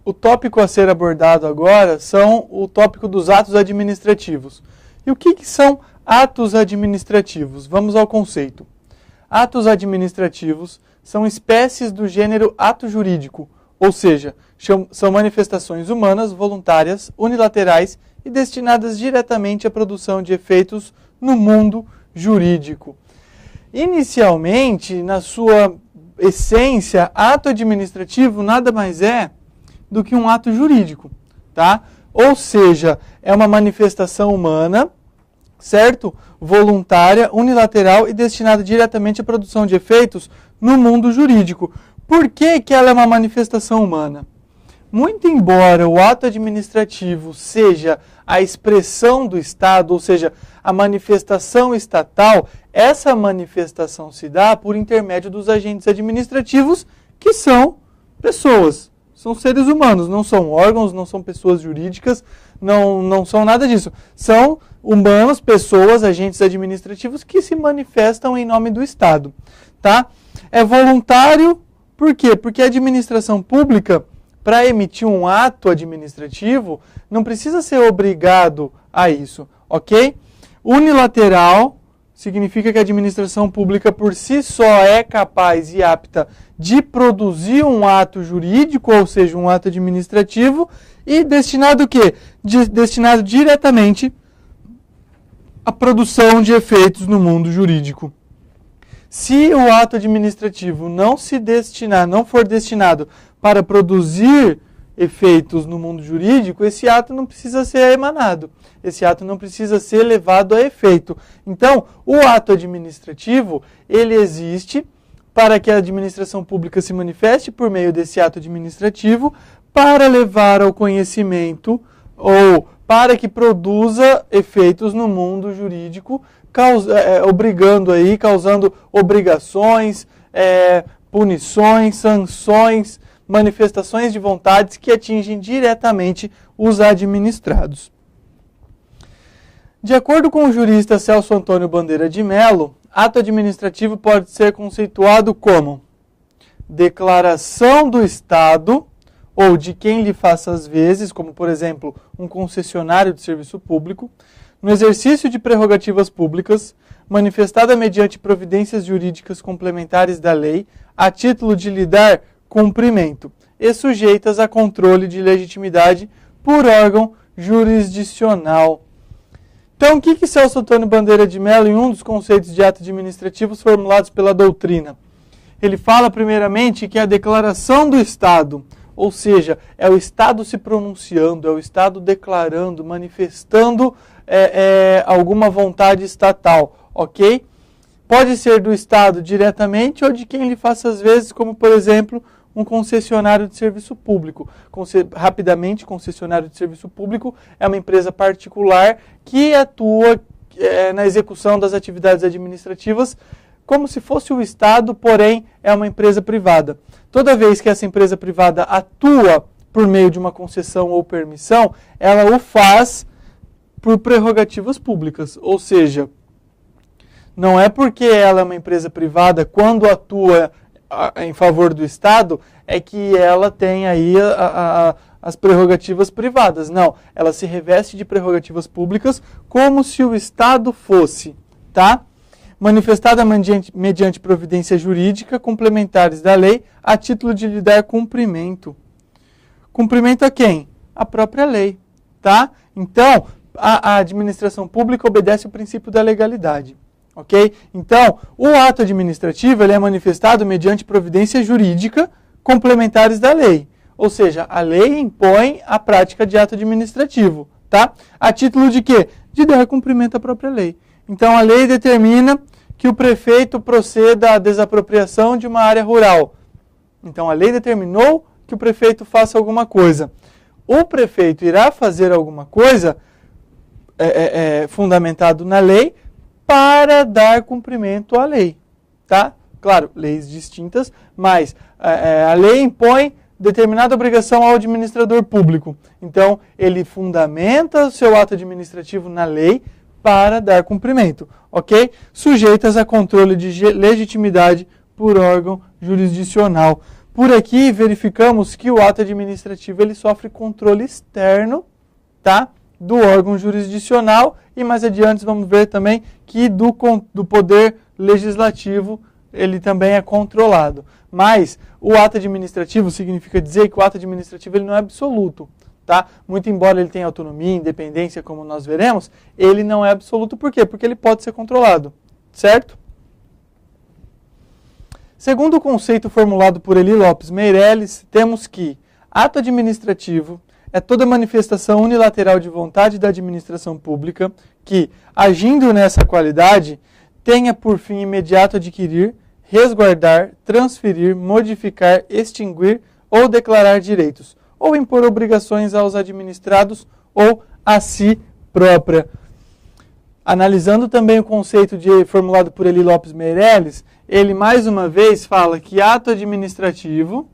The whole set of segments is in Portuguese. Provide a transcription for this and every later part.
O tópico a ser abordado agora são o tópico dos atos administrativos. E o que são atos administrativos? Vamos ao conceito. Atos administrativos são espécies do gênero ato jurídico, ou seja, são manifestações humanas, voluntárias, unilaterais e destinadas diretamente à produção de efeitos no mundo jurídico. Inicialmente, na sua essência, ato administrativo nada mais é do que um ato jurídico, tá? Ou seja, é uma manifestação humana, certo? Voluntária, unilateral e destinada diretamente à produção de efeitos no mundo jurídico. Por que ela é uma manifestação humana? Muito embora o ato administrativo seja a expressão do Estado, ou seja, a manifestação estatal, essa manifestação se dá por intermédio dos agentes administrativos, que são pessoas, são seres humanos, não são órgãos, não são pessoas jurídicas, não são nada disso. São humanos, pessoas, agentes administrativos que se manifestam em nome do Estado, tá? É voluntário, por quê? Porque a administração pública, para emitir um ato administrativo, não precisa ser obrigado a isso, ok? Unilateral significa que a administração pública por si só é capaz e apta de produzir um ato jurídico, ou seja, um ato administrativo, e destinado o quê? Destinado diretamente à produção de efeitos no mundo jurídico. Se o ato administrativo não for destinado para produzir efeitos no mundo jurídico, esse ato não precisa ser emanado. Esse ato não precisa ser levado a efeito. Então, o ato administrativo, ele existe para que a administração pública se manifeste por meio desse ato administrativo para levar ao conhecimento ou para que produza efeitos no mundo jurídico, causando obrigações, punições, sanções, manifestações de vontades que atingem diretamente os administrados. De acordo com o jurista Celso Antônio Bandeira de Mello, ato administrativo pode ser conceituado como declaração do Estado ou de quem lhe faça as vezes, como por exemplo um concessionário de serviço público, no exercício de prerrogativas públicas, manifestada mediante providências jurídicas complementares da lei, a título de lhe dar cumprimento, e sujeitas a controle de legitimidade por órgão jurisdicional. Então, o que Celso Antônio Bandeira de Mello, em um dos conceitos de atos administrativos formulados pela doutrina? Ele fala, primeiramente, que a declaração do Estado, ou seja, é o Estado se pronunciando, é o Estado declarando, manifestando alguma vontade estatal, ok? Pode ser do Estado diretamente ou de quem lhe faça as vezes, como, por exemplo, um concessionário de serviço público. Rapidamente, concessionário de serviço público é uma empresa particular que atua na execução das atividades administrativas como se fosse o Estado, porém é uma empresa privada. Toda vez que essa empresa privada atua por meio de uma concessão ou permissão, ela o faz por prerrogativas públicas, ou seja, não é porque ela é uma empresa privada, quando atua em favor do Estado, é que ela tem aí as prerrogativas privadas. Não, ela se reveste de prerrogativas públicas como se o Estado fosse, tá? Manifestada mediante providência jurídica complementares da lei, a título de lhe dar cumprimento. Cumprimento a quem? A própria lei, tá? Então, a administração pública obedece ao princípio da legalidade. Ok? Então, o ato administrativo ele é manifestado mediante providência jurídica complementares da lei. Ou seja, a lei impõe a prática de ato administrativo. Tá? A título de quê? De dar cumprimento à própria lei. Então, a lei determina que o prefeito proceda à desapropriação de uma área rural. Então, a lei determinou que o prefeito faça alguma coisa. O prefeito irá fazer alguma coisa fundamentado na lei, para dar cumprimento à lei, tá? Claro, leis distintas, mas a lei impõe determinada obrigação ao administrador público. Então, ele fundamenta o seu ato administrativo na lei para dar cumprimento, ok? Sujeitas a controle de legitimidade por órgão jurisdicional. Por aqui, verificamos que o ato administrativo ele sofre controle externo, tá, do órgão jurisdicional, e mais adiante vamos ver também que do poder legislativo ele também é controlado. Mas o ato administrativo significa dizer que o ato administrativo ele não é absoluto. Tá? Muito embora ele tenha autonomia, independência, como nós veremos, ele não é absoluto. Por quê? Porque ele pode ser controlado. Certo? Segundo o conceito formulado por Eli Lopes Meirelles, temos que ato administrativo é toda manifestação unilateral de vontade da administração pública que, agindo nessa qualidade, tenha por fim imediato adquirir, resguardar, transferir, modificar, extinguir ou declarar direitos, ou impor obrigações aos administrados ou a si própria. Analisando também o conceito formulado por Eli Lopes Meirelles, ele mais uma vez fala que ato administrativo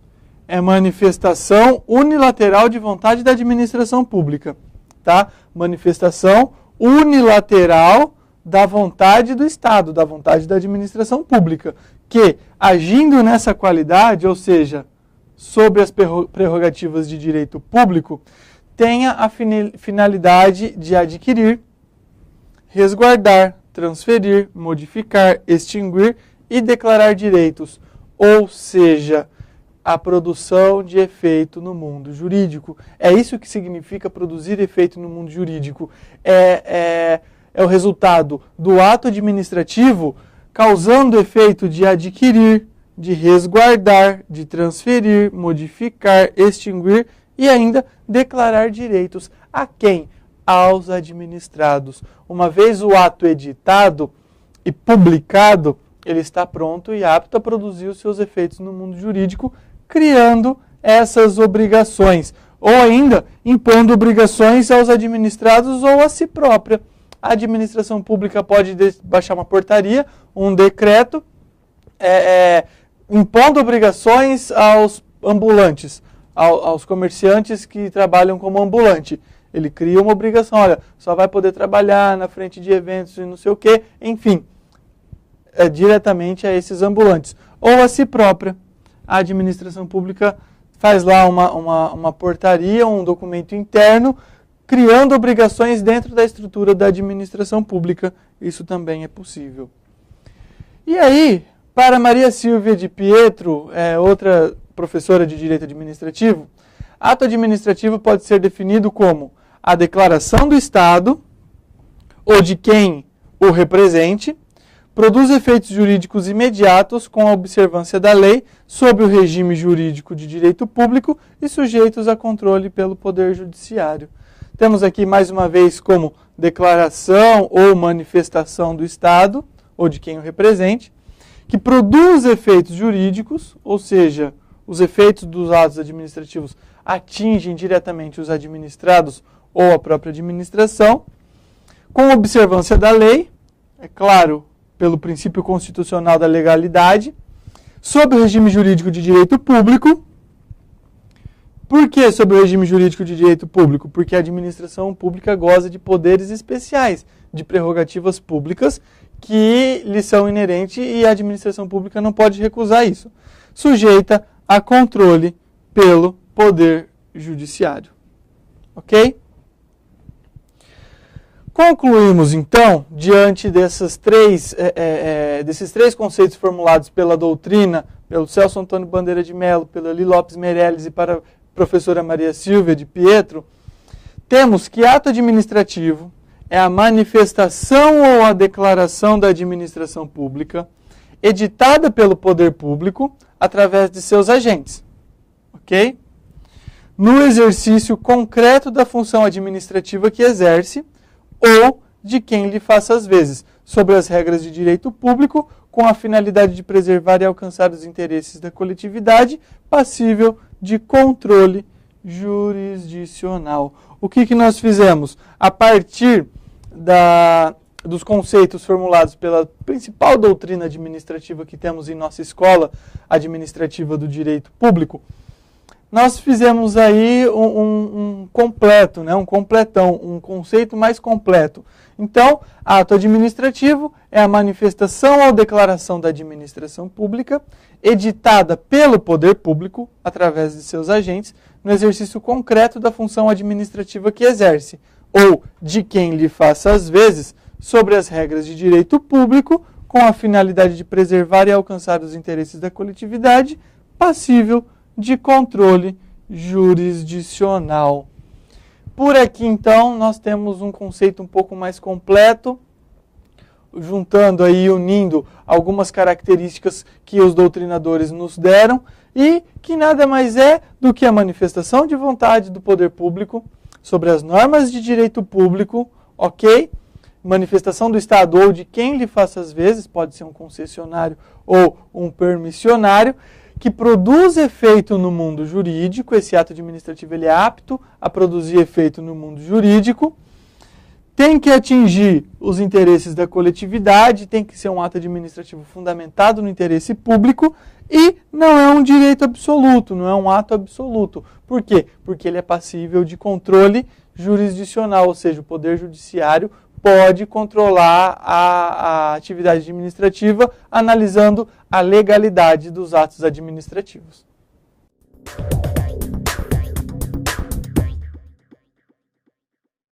é manifestação unilateral de vontade da administração pública. Tá? Manifestação unilateral da vontade do Estado, da vontade da administração pública, que, agindo nessa qualidade, ou seja, sobre as prerrogativas de direito público, tenha a finalidade de adquirir, resguardar, transferir, modificar, extinguir e declarar direitos, ou seja, a produção de efeito no mundo jurídico. É isso que significa produzir efeito no mundo jurídico. É o resultado do ato administrativo causando efeito de adquirir, de resguardar, de transferir, modificar, extinguir e ainda declarar direitos. A quem? Aos administrados. Uma vez o ato editado e publicado, ele está pronto e apto a produzir os seus efeitos no mundo jurídico, criando essas obrigações, ou ainda impondo obrigações aos administrados ou a si própria. A administração pública pode baixar uma portaria, um decreto, impondo obrigações aos ambulantes, aos comerciantes que trabalham como ambulante. Ele cria uma obrigação, olha, só vai poder trabalhar na frente de eventos e não sei o quê, enfim, diretamente a esses ambulantes. Ou a si própria. A administração pública faz lá uma portaria, um documento interno, criando obrigações dentro da estrutura da administração pública. Isso também é possível. E aí, para Maria Silvia de Pietro, outra professora de Direito Administrativo, ato administrativo pode ser definido como a declaração do Estado ou de quem o represente, produz efeitos jurídicos imediatos com a observância da lei sob o regime jurídico de direito público e sujeitos a controle pelo Poder Judiciário. Temos aqui mais uma vez como declaração ou manifestação do Estado, ou de quem o represente, que produz efeitos jurídicos, ou seja, os efeitos dos atos administrativos atingem diretamente os administrados ou a própria administração, com observância da lei, é claro, pelo princípio constitucional da legalidade, sob o regime jurídico de direito público. Por que sob o regime jurídico de direito público? Porque a administração pública goza de poderes especiais, de prerrogativas públicas que lhe são inerentes e a administração pública não pode recusar isso. Sujeita a controle pelo Poder Judiciário. Ok? Concluímos, então, diante desses três conceitos formulados pela doutrina, pelo Celso Antônio Bandeira de Mello, pelo Eli Lopes Meirelles e para a professora Maria Silvia de Pietro, temos que ato administrativo é a manifestação ou a declaração da administração pública editada pelo poder público através de seus agentes. Ok? No exercício concreto da função administrativa que exerce, ou de quem lhe faça as vezes, sobre as regras de direito público, com a finalidade de preservar e alcançar os interesses da coletividade, passível de controle jurisdicional. O que nós fizemos? A partir dos conceitos formulados pela principal doutrina administrativa que temos em nossa escola administrativa do direito público, nós fizemos aí um completo, né? Um completão, um conceito mais completo. Então, ato administrativo é a manifestação ou declaração da administração pública, editada pelo poder público, através de seus agentes, no exercício concreto da função administrativa que exerce, ou de quem lhe faça às vezes, sobre as regras de direito público, com a finalidade de preservar e alcançar os interesses da coletividade, passível de controle jurisdicional. Por aqui, então, nós temos um conceito um pouco mais completo, juntando aí, unindo algumas características que os doutrinadores nos deram, e que nada mais é do que a manifestação de vontade do poder público sobre as normas de direito público, ok? Manifestação do Estado ou de quem lhe faça as vezes, pode ser um concessionário ou um permissionário, que produz efeito no mundo jurídico. Esse ato administrativo ele é apto a produzir efeito no mundo jurídico, tem que atingir os interesses da coletividade, tem que ser um ato administrativo fundamentado no interesse público e não é um direito absoluto, não é um ato absoluto. Por quê? Porque ele é passível de controle jurisdicional, ou seja, o Poder Judiciário pode controlar a atividade administrativa analisando a legalidade dos atos administrativos.